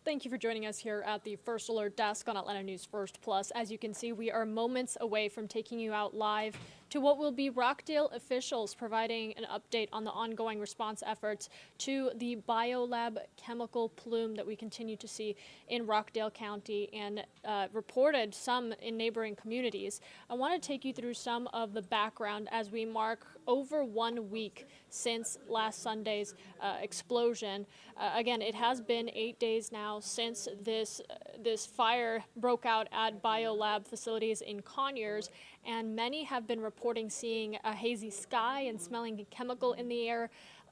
Thank you for joining us here at the First Alert Desk on Atlanta News First Plus. As you can see, we are moments away from taking you out live to what will be Rockdale officials providing an update on the ongoing response efforts to the BioLab chemical plume that we continue to see in Rockdale County and reported some in neighboring communities. I want to take you through some of the background as we mark over 1 week since last Sunday's explosion. Again, it has been 8 days now since this fire broke out at BioLab facilities in Conyers, and many have been reporting seeing a hazy sky and smelling chemical in the air.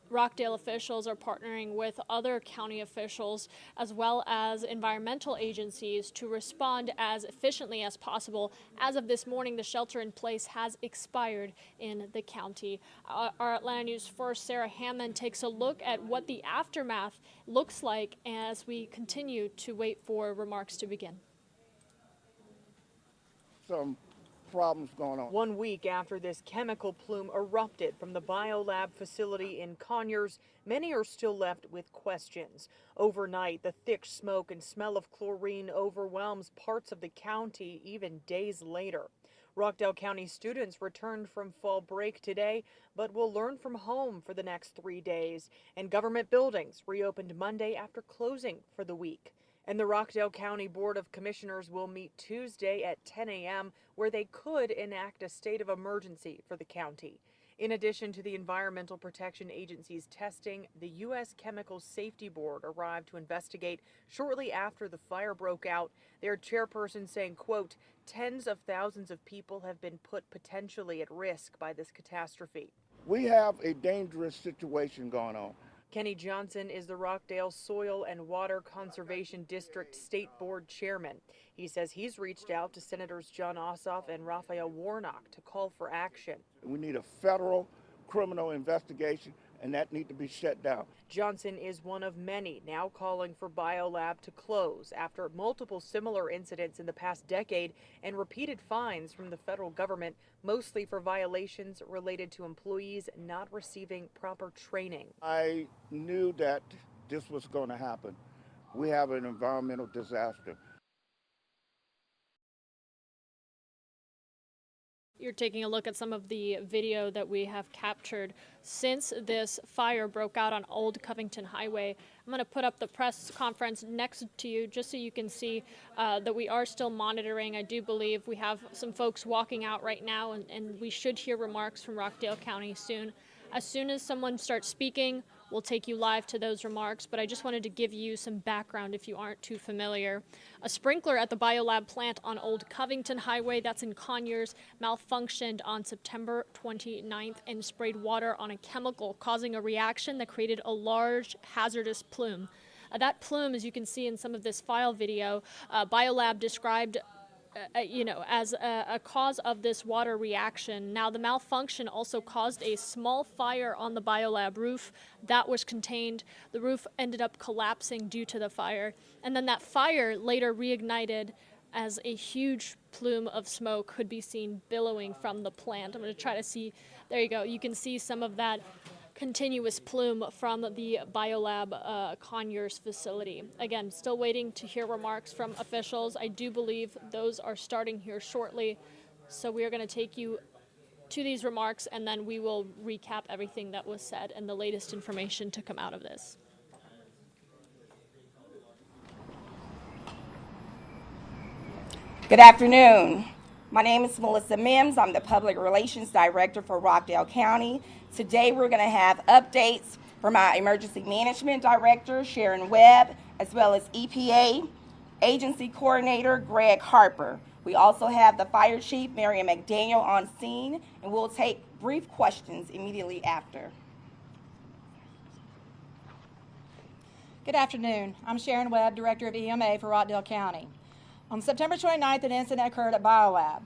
Rockdale officials are partnering with other county officials as well as environmental agencies to respond as efficiently as possible. As of this morning, the shelter in place has expired in the county. Our Atlanta News First, Sarah Hammond, takes a look at what the aftermath looks like as we continue to wait for remarks to begin. Some problems going on. 1 week after this chemical plume erupted from the BioLab facility in Conyers, many are still left with questions. Overnight, the thick smoke and smell of chlorine overwhelms parts of the county even days later. Rockdale County students returned from fall break today, but will learn from home for the next 3 days. And government buildings reopened Monday after closing for the week. And the Rockdale County Board of Commissioners will meet Tuesday at 10 a.m. where they could enact a state of emergency for the county. In addition to the Environmental Protection Agency's testing, the U.S. Chemical Safety Board arrived to investigate shortly after the fire broke out. Their chairperson saying, quote, "Tens of thousands of people have been put potentially at risk by this catastrophe." We have a dangerous situation going on. Kenny Johnson is the Rockdale Soil and Water Conservation District State Board Chairman. He says he's reached out to Senators John Ossoff and Raphael Warnock to call for action. We need a federal criminal investigation, and that needs to be shut down. Johnson is one of many now calling for BioLab to close after multiple similar incidents in the past decade and repeated fines from the federal government, mostly for violations related to employees not receiving proper training. I knew that this was going to happen. We have an environmental disaster. You're taking a look at some of the video that we have captured since this fire broke out on Old Covington Highway. I'm going to put up the press conference next to you just so you can see that we are still monitoring. I do believe we have some folks walking out right now, and we should hear remarks from Rockdale County soon. As soon as someone starts speaking, we'll take you live to those remarks, but I just wanted to give you some background if you aren't too familiar. A sprinkler at the BioLab plant on Old Covington Highway, that's in Conyers, malfunctioned on September 29th and sprayed water on a chemical, causing a reaction that created a large hazardous plume. That plume, as you can see in some of this file video, BioLab described as a cause of this water reaction. Now, the malfunction also caused a small fire on the BioLab roof. That was contained. The roof ended up collapsing due to the fire. And then that fire later reignited as a huge plume of smoke could be seen billowing from the plant. I'm going to try to see. There you go. You can see some of that continuous plume from the BioLab Conyers facility. Again, still waiting to hear remarks from officials. I do believe those are starting here shortly. So we are going to take you to these remarks, and then we will recap everything that was said and the latest information to come out of this. Good afternoon. My name is Melissa Mims. I'm the Public Relations Director for Rockdale County. Today we're going to have updates from our Emergency Management Director, Sharon Webb, as well as EPA Agency Coordinator, Greg Harper. We also have the Fire Chief, Marion McDaniel, on scene, and we'll take brief questions immediately after. Good afternoon. I'm Sharon Webb, Director of EMA for Rockdale County. On September 29th, an incident occurred at BioLab.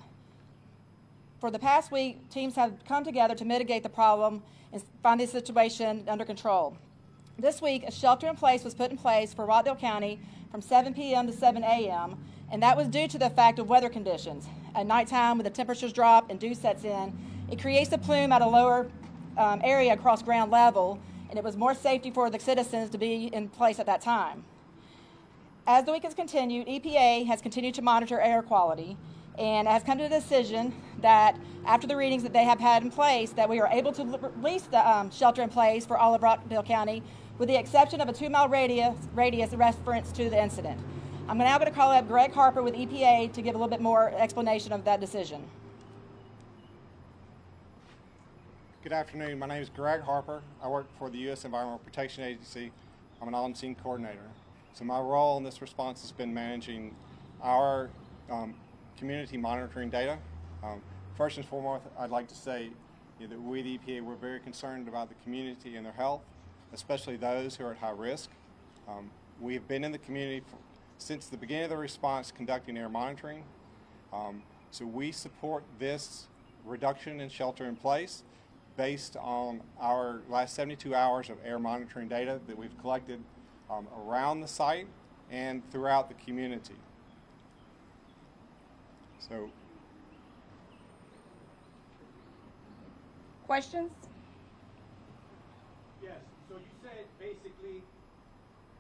For the past week, teams have come together to mitigate the problem and find the situation under control. This week, a shelter-in-place was put in place for Rockdale County from 7 p.m. to 7 a.m., and that was due to the fact of weather conditions. At nighttime, when the temperatures drop and dew sets in, it creates a plume at a lower area across ground level, and it was more safety for the citizens to be in place at that time. As the week has continued, EPA has continued to monitor air quality and has come to the decision that after the readings that they have had in place, that we are able to release the shelter in place for all of Rockdale County, with the exception of a 2-mile radius reference to the incident. I'm now going to call up Greg Harper with EPA to give a little bit more explanation of that decision. Good afternoon. My name is Greg Harper. I work for the U.S. Environmental Protection Agency. I'm an on-scene coordinator. So my role in this response has been managing our community monitoring data. First and foremost, I'd like to say that we, the EPA, we're very concerned about the community and their health, especially those who are at high risk. We have been in the community since the beginning of the response conducting air monitoring. So we support this reduction in shelter in place based on our last 72 hours of air monitoring data that we've collected around the site and throughout the community. So, Questions? Yes, so you said basically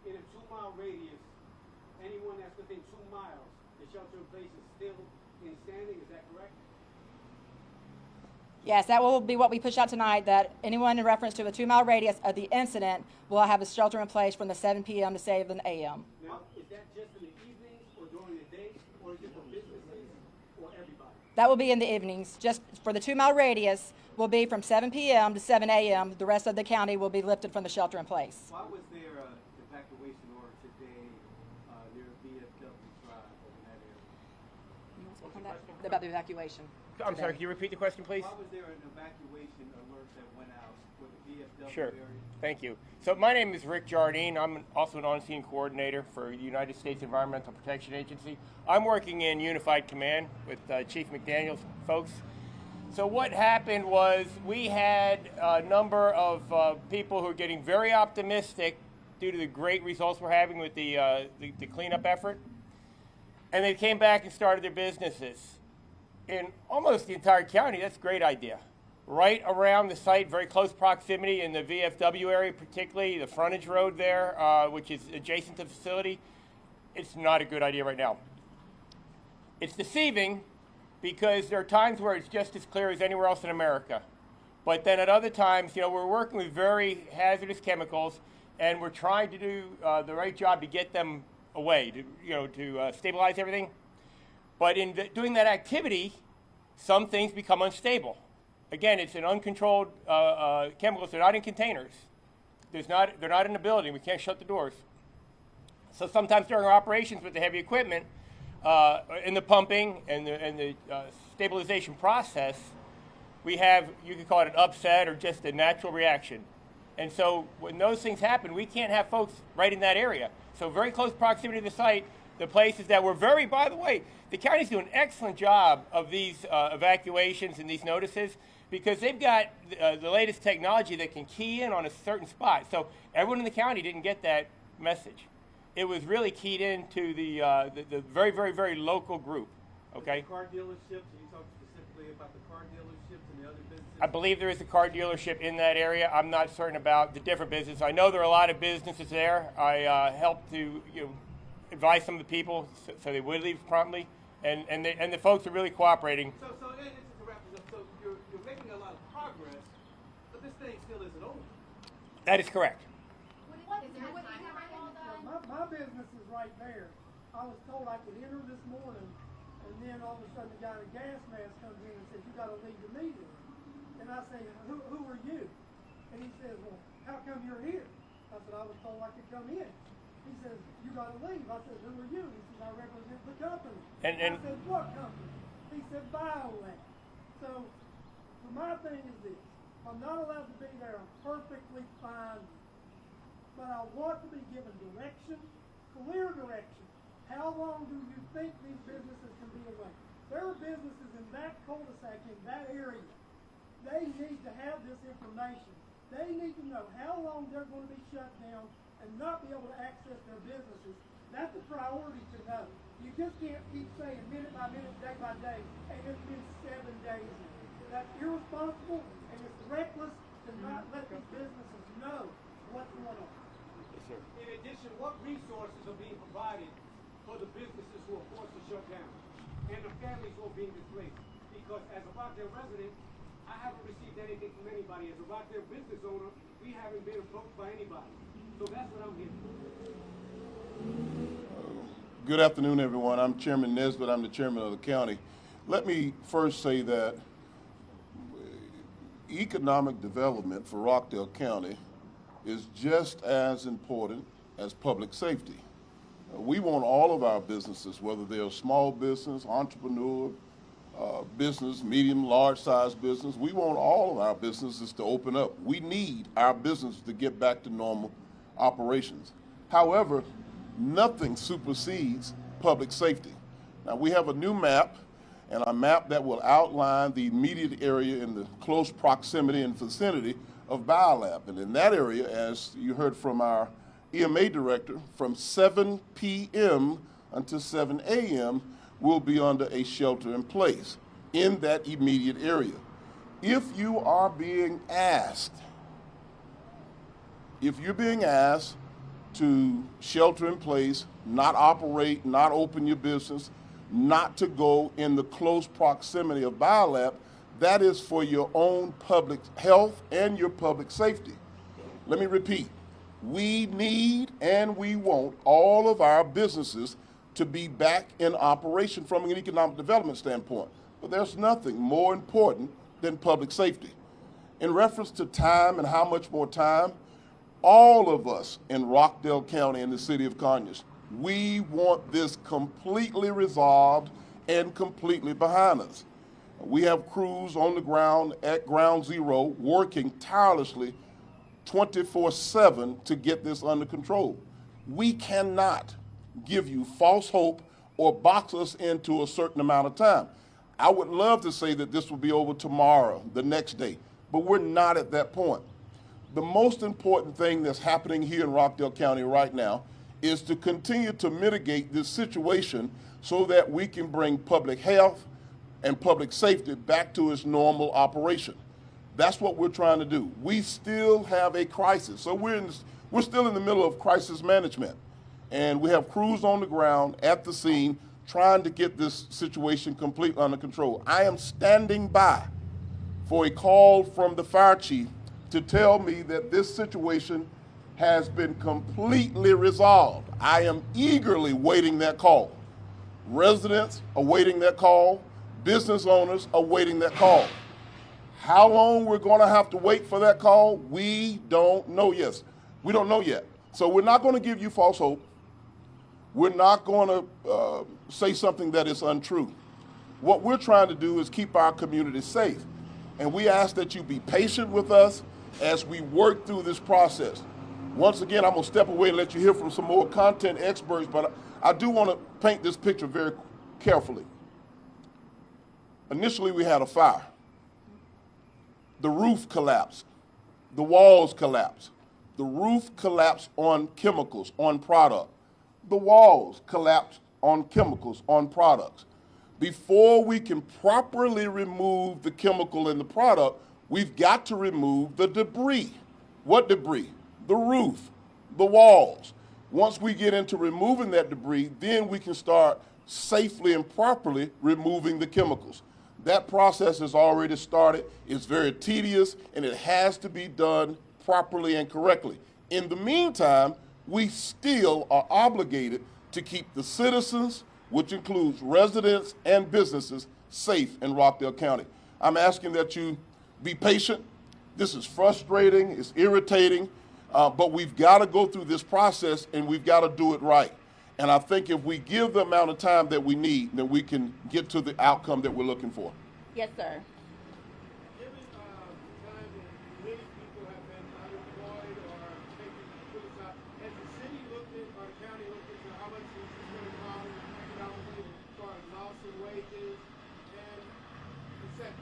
in a 2-mile radius, anyone that's within 2 miles, the shelter in place is still in standing, is that correct? Yes, that will be what we push out tonight, that anyone in reference to a 2-mile radius of the incident will have a shelter in place from the 7 p.m. to 7 a.m. Now, is that just in the evenings or during the day, or is it for businesses or everybody? That will be in the evenings. Just for the 2-mile radius will be from 7 p.m. to 7 a.m. The rest of the county will be lifted from the shelter in place. Why was there an evacuation order today near VFW Drive over in that area? About the evacuation. I'm sorry, can you repeat the question, please? Why was there an evacuation alert that went out for the VFW Sure. area? Thank you. So my name is Rick Jardine. I'm also an on-scene coordinator for the United States Environmental Protection Agency. I'm working in Unified Command with Chief McDaniel's folks. So what happened was we had a number of people who are getting very optimistic due to the great results we're having with the cleanup effort. And they came back and started their businesses. In almost the entire county, that's a great idea. Right around the site, very close proximity in the VFW area, particularly the frontage road there, which is adjacent to the facility, it's not a good idea right now. It's deceiving because there are times where it's just as clear as anywhere else in America. But then at other times, we're working with very hazardous chemicals, and we're trying to do the right job to get them away, to stabilize everything. But in doing that activity, some things become unstable. Again, it's an uncontrolled chemicals. They're not in containers. They're not in the building. We can't shut the doors. So sometimes during our operations with the heavy equipment, in the pumping and the stabilization process, we have, you could call it an upset or just a natural reaction. And so when those things happen, we can't have folks right in that area. So very close proximity to the site, the places that were by the way, the county's doing an excellent job of these evacuations and these notices because they've got the latest technology that can key in on a certain spot. So everyone in the county didn't get that message. It was really keyed into the very, very, very local group, okay? The car dealerships, you talk specifically about the car dealerships and the other businesses? I believe there is a car dealership in that area. I'm not certain about the different businesses. I know there are a lot of businesses there. I helped to advise some of the people so they would leave promptly, and the folks are really cooperating. So just to wrap this up, so you're making a lot of progress, but this thing still isn't over. That is correct. My business is right there. I was told I could enter this morning, and then all of a sudden the guy in a gas mask comes in and says, "You got to leave the meeting." And I say, who are you? And he says, "Well, how come you're here?" I said, "I was told I could come in." He says, "You got to leave." I said, "Who are you?" He says, "I represent the company." And I said, "What company?" He said, "BioLab." So my thing is this: I'm not allowed to be there. I'm perfectly fine. But I want to be given direction, clear direction. How long do you think these businesses can be away? There are businesses in that cul-de-sac, in that area. They need to have this information. They need to know how long they're going to be shut down and not be able to access their businesses. That's a priority to know. You just can't keep saying minute by minute, day by day, and it's been 7 days now. That's irresponsible and it's reckless to not let these businesses know what's going on. sir. In addition, what resources are being provided for the businesses who are forced to shut down and the families who are being displaced? Because as a Rockdale resident, I haven't received anything from anybody. As a Rockdale business owner, we haven't been approached by anybody. So that's what I'm here for. Good afternoon, everyone. I'm Chairman Nesbitt. I'm the chairman of the county. Let me first say that economic development for Rockdale County is just as important as public safety. We want all of our businesses, whether they're small business, entrepreneur, business, medium, large-sized business, we want all of our businesses to open up. We need our businesses to get back to normal operations. However, nothing supersedes public safety. Now, we have a new map, and a map that will outline the immediate area in the close proximity and vicinity of BioLab. And in that area, as you heard from our EMA director, from 7 p.m. until 7 a.m., we'll be under a shelter in place in that immediate area. If you're being asked to shelter in place, not operate, not open your business, not to go in the close proximity of BioLab, that is for your own public health and your public safety. Let me repeat, we need and we want all of our businesses to be back in operation from an economic development standpoint. But there's nothing more important than public safety. In reference to time and how much more time, all of us in Rockdale County and the city of Conyers, we want this completely resolved and completely behind us. We have crews on the ground at ground zero working tirelessly 24/7 to get this under control. We cannot give you false hope or box us into a certain amount of time. I would love to say that this will be over tomorrow, the next day, but we're not at that point. The most important thing that's happening here in Rockdale County right now is to continue to mitigate this situation so that we can bring public health and public safety back to its normal operation. That's what we're trying to do. We still have a crisis, so we're still in the middle of crisis management. And we have crews on the ground at the scene trying to get this situation completely under control. I am standing by for a call from the fire chief to tell me that this situation has been completely resolved. I am eagerly waiting that call. Residents are waiting that call. Business owners are waiting that call. How long we're going to have to wait for that call, we don't know yet. We don't know yet. So we're not going to give you false hope. We're not going to say something that is untrue. What we're trying to do is keep our community safe. And we ask that you be patient with us as we work through this process. Once again, I'm going to step away and let you hear from some more content experts, but I do want to paint this picture very carefully. Initially, we had a fire. The roof collapsed. The walls collapsed. The roof collapsed on chemicals, on product. The walls collapsed on chemicals, on products. Before we can properly remove the chemical in the product, we've got to remove the debris. What debris? The roof, the walls. Once we get into removing that debris, then we can start safely and properly removing the chemicals. That process has already started. It's very tedious, and it has to be done properly and correctly. In the meantime, we still are obligated to keep the citizens, which includes residents and businesses, safe in Rockdale County. I'm asking that you be patient. This is frustrating, it's irritating, but we've got to go through this process and we've got to do it right. And I think if we give the amount of time that we need, then we can get to the outcome that we're looking for. Yes, sir. Given the time that many people have been unemployed or taking suicide, has the city looked at, or the county looked into how much this is going to cost economically as far as loss in wages and etc.?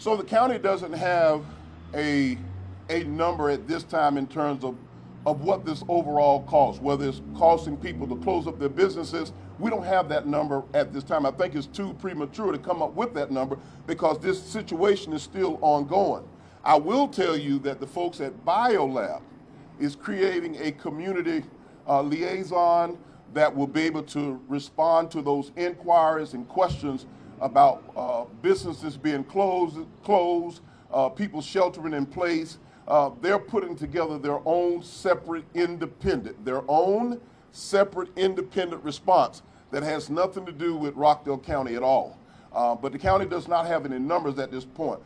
So the county doesn't have a number at this time in terms of what this overall costs, whether it's costing people to close up their businesses. We don't have that number at this time. I think it's too premature to come up with that number because this situation is still ongoing. I will tell you that the folks at BioLab is creating a community liaison that will be able to respond to those inquiries and questions about businesses being closed, people sheltering in place. They're putting together their own separate independent response that has nothing to do with Rockdale County at all. But the county does not have any numbers at this point.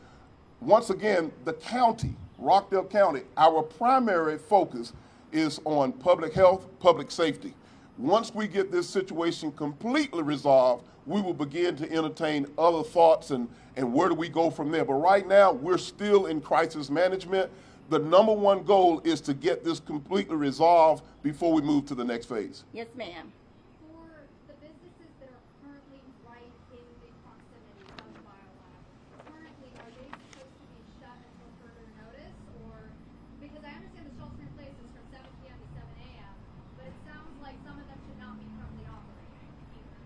Once again, the county, Rockdale County, our primary focus is on public health, public safety. Once we get this situation completely resolved, we will begin to entertain other thoughts and where do we go from there. But right now, we're still in crisis management. The number one goal is to get this completely resolved before we move to the next phase. Yes, ma'am. For the businesses that are currently right in the proximity of BioLab, currently are they supposed to be shut until further notice, or because I understand the shelter in place is from 7 p.m. to 7 a.m., but it sounds like some of them should not be currently operating either.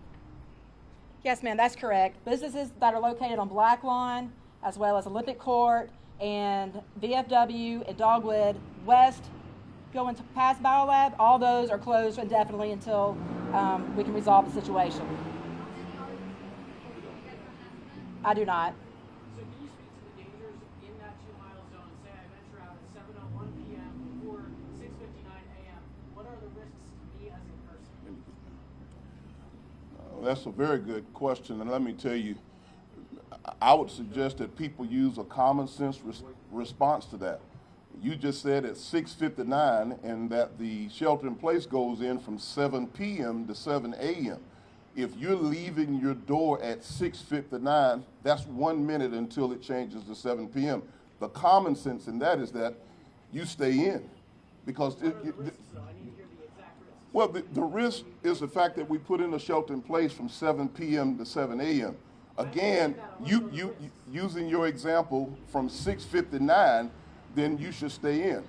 Yes, ma'am, that's correct. Businesses that are located on Black Lawn, as well as Olympic Court and VFW and Dogwood West, going to past BioLab, all those are closed indefinitely until we can resolve the situation. I do not. So can you speak to the dangers in that 2-mile zone? Say I venture out at 7:01 p.m. before 6:59 a.m. What are the risks to me as a person? That's a very good question, and let me tell you, I would suggest that people use a common sense response to that. You just said at 6:59 and that the shelter in place goes in from 7 p.m. to 7 a.m. If you're leaving your door at 6:59, that's 1 minute until it changes to 7 p.m. The common sense in that is that you stay in, because well, the risk is the fact that we put in a shelter in place from 7 p.m. to 7 a.m. Again, you using your example from 6:59, then you should stay in.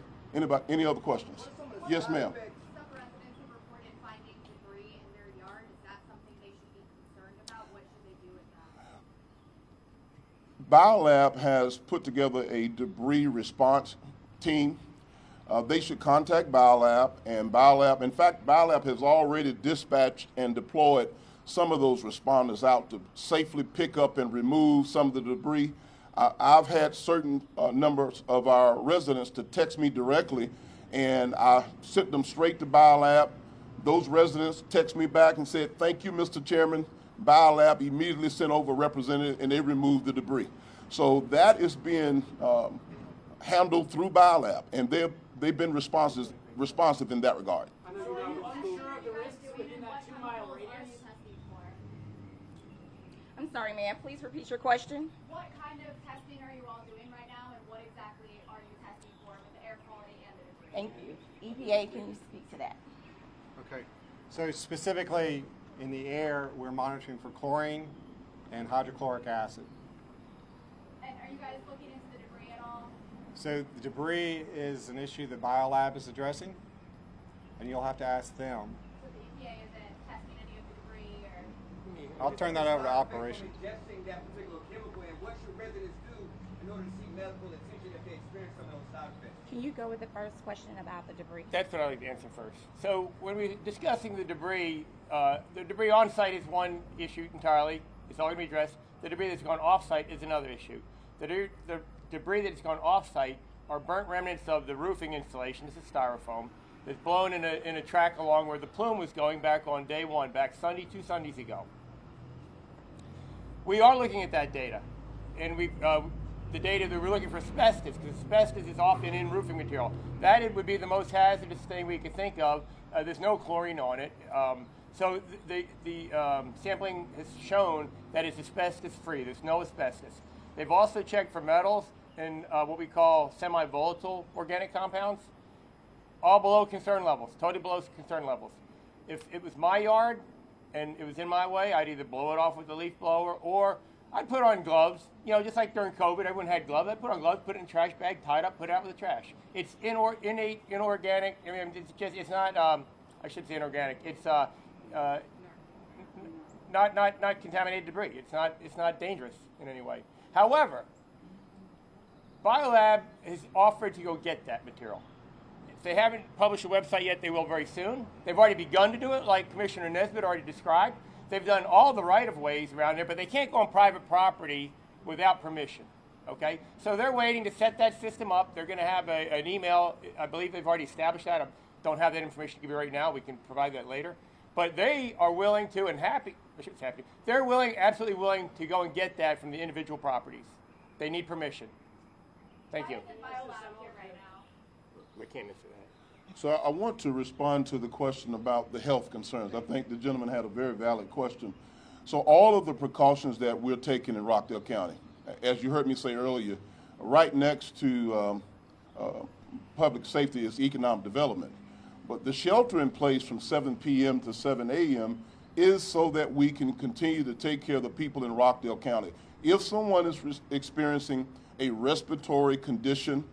Any other questions? Yes, ma'am. Some residents have reported finding debris in their yard. Is that something they should be concerned about? What should they do with that? BioLab has put together a debris response team. They should contact BioLab, and BioLab, in fact, BioLab has already dispatched and deployed some of those responders out to safely pick up and remove some of the debris. I've had certain numbers of our residents to text me directly, and I sent them straight to BioLab. Those residents text me back and said, "Thank you, Mr. Chairman." BioLab immediately sent over a representative, and they removed the debris. So that is being handled through BioLab, and they've been responsive in that regard. I know you're unsure of the risks within that 2-mile radius. I'm sorry, ma'am. Please repeat your question. What kind of testing are you all doing right now, and what exactly are you testing for with the air quality and the debris? Thank you. EPA, can you speak to that? Okay, so specifically in the air, we're monitoring for chlorine and hydrochloric acid. And are you guys looking into the debris at all? So the debris is an issue that BioLab is addressing, and you'll have to ask them. So the EPA isn't testing any of the debris, or? I'll turn that over to operations. Ingesting that particular chemical, and what should residents do in order to seek medical attention if they experience some of those side effects? Can you go with the first question about the debris? That's what I'd like to answer first. So when we're discussing the debris on site is one issue entirely. It's all going to be addressed. The debris that's gone off site is another issue. The debris that's gone off site are burnt remnants of the roofing installation. This is styrofoam that's blown in a track along where the plume was going back on day one, back Sunday, 2 Sundays ago. We are looking at that data, and the data that we're looking for asbestos, because asbestos is often in roofing material. That would be the most hazardous thing we could think of. There's no chlorine on it. So the sampling has shown that it's asbestos-free. There's no asbestos. They've also checked for metals and what we call semi-volatile organic compounds, all below concern levels, totally below concern levels. If it was my yard and it was in my way, I'd either blow it off with the leaf blower, or I'd put on gloves. You know, just like during COVID, everyone had gloves. I'd put on gloves, put it in a trash bag, tie it up, put it out with the trash. It's innate, inorganic. I mean, it's not. I should say inorganic. It's not contaminated debris. It's not dangerous in any way. However, BioLab has offered to go get that material. If they haven't published a website yet, they will very soon. They've already begun to do it, like Commissioner Nesbitt already described. They've done all the right-of-ways around there, but they can't go on private property without permission, okay? So they're waiting to set that system up. They're going to have an email. I believe they've already established that. I don't have that information to give you right now. We can provide that later. But they are willing to and happy, I shouldn't say happy, they're willing, absolutely willing to go and get that from the individual properties. They need permission. Thank you. We can't answer that. So I want to respond to the question about the health concerns. I think the gentleman had a very valid question. So all of the precautions that we're taking in Rockdale County, as you heard me say earlier, right next to public safety is economic development. But the shelter in place from 7 p.m. to 7 a.m. is so that we can continue to take care of the people in Rockdale County. If someone is experiencing a respiratory condition,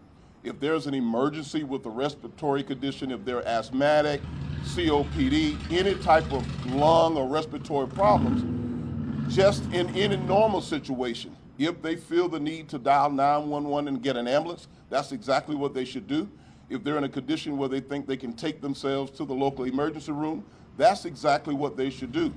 if there's an emergency with a respiratory condition, if they're asthmatic, COPD, any type of lung or respiratory problems, just in any normal situation, if they feel the need to dial 911 and get an ambulance, that's exactly what they should do. If they're in a condition where they think they can take themselves to the local emergency room, that's exactly what they should do.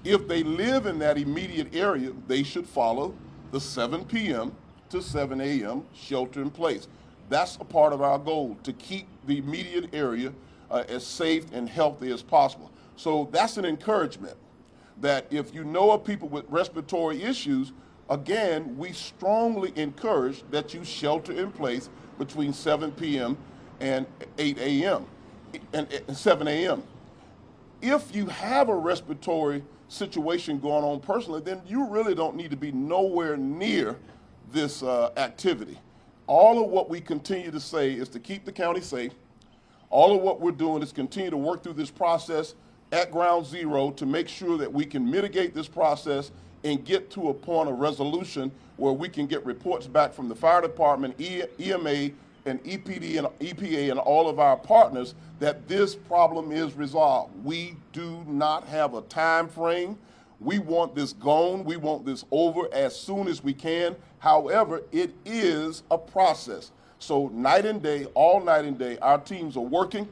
If they live in that immediate area, they should follow the 7 p.m. to 7 a.m. shelter in place. That's a part of our goal, to keep the immediate area as safe and healthy as possible. So that's an encouragement that if you know of people with respiratory issues, again, we strongly encourage that you shelter in place between 7 p.m. and 8 a.m. and 7 a.m. If you have a respiratory situation going on personally, then you really don't need to be nowhere near this activity. All of what we continue to say is to keep the county safe. All of what we're doing is continue to work through this process at ground zero to make sure that we can mitigate this process and get to a point of resolution where we can get reports back from the fire department, EMA, and EPD and EPA and all of our partners that this problem is resolved. We do not have a time frame. We want this gone. We want this over as soon as we can. However, it is a process. So night and day, all night and day, our teams are working.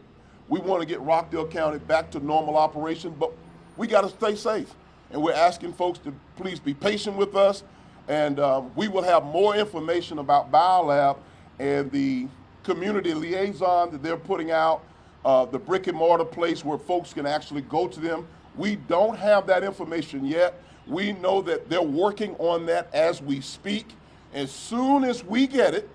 We want to get Rockdale County back to normal operation, but we got to stay safe. And we're asking folks to please be patient with us. And we will have more information about BioLab and the community liaison that they're putting out, the brick and mortar place where folks can actually go to them. We don't have that information yet. We know that they're working on that as we speak. As soon as we get it,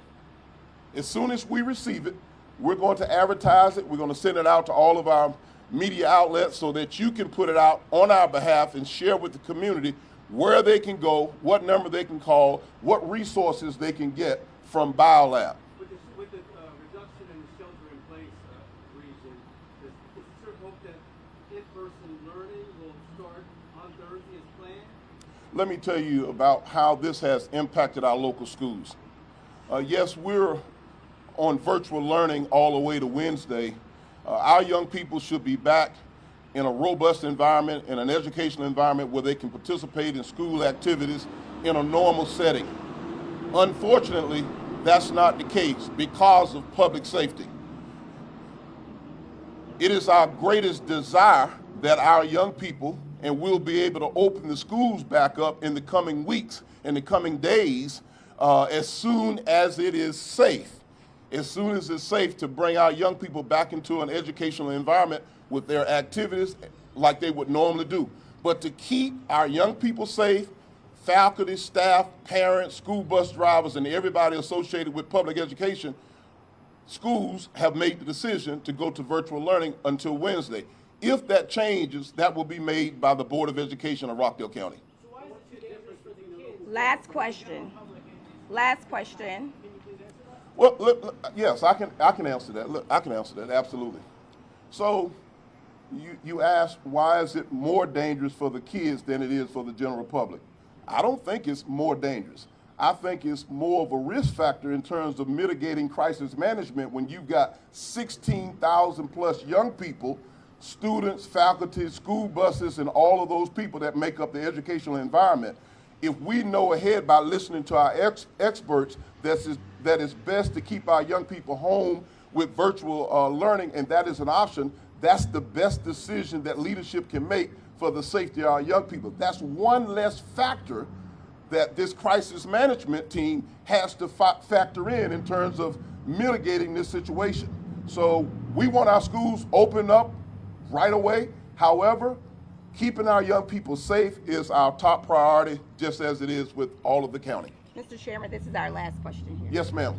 as soon as we receive it, we're going to advertise it. We're going to send it out to all of our media outlets so that you can put it out on our behalf and share with the community where they can go, what number they can call, what resources they can get from BioLab. With the reduction in the shelter-in-place region, is there hope that in-person learning will start on Thursday as planned? Let me tell you about how this has impacted our local schools. Yes, we're on virtual learning all the way to Wednesday. Our young people should be back in a robust environment, in an educational environment where they can participate in school activities in a normal setting. Unfortunately, that's not the case because of public safety. It is our greatest desire that our young people, and we'll be able to open the schools back up in the coming weeks, in the coming days, as soon as it is safe. As soon as it's safe to bring our young people back into an educational environment with their activities like they would normally do. But to keep our young people safe, faculty, staff, parents, school bus drivers, and everybody associated with public education, schools have made the decision to go to virtual learning until Wednesday. If that changes, that will be made by the Board of Education of Rockdale County. So why is it too dangerous for the kids? Last question. Last question. Well, look, yes, I can answer that. Look, I can answer that, absolutely. So you asked, why is it more dangerous for the kids than it is for the general public? I don't think it's more dangerous. I think it's more of a risk factor in terms of mitigating crisis management when you've got 16,000 plus young people, students, faculty, school buses, and all of those people that make up the educational environment. If we know ahead by listening to our experts that it's best to keep our young people home with virtual learning, and that is an option, that's the best decision that leadership can make for the safety of our young people. That's one less factor that this crisis management team has to factor in terms of mitigating this situation. So we want our schools open up right away. However, keeping our young people safe is our top priority, just as it is with all of the county. Mr. Chairman, this is our last question here. Yes, ma'am.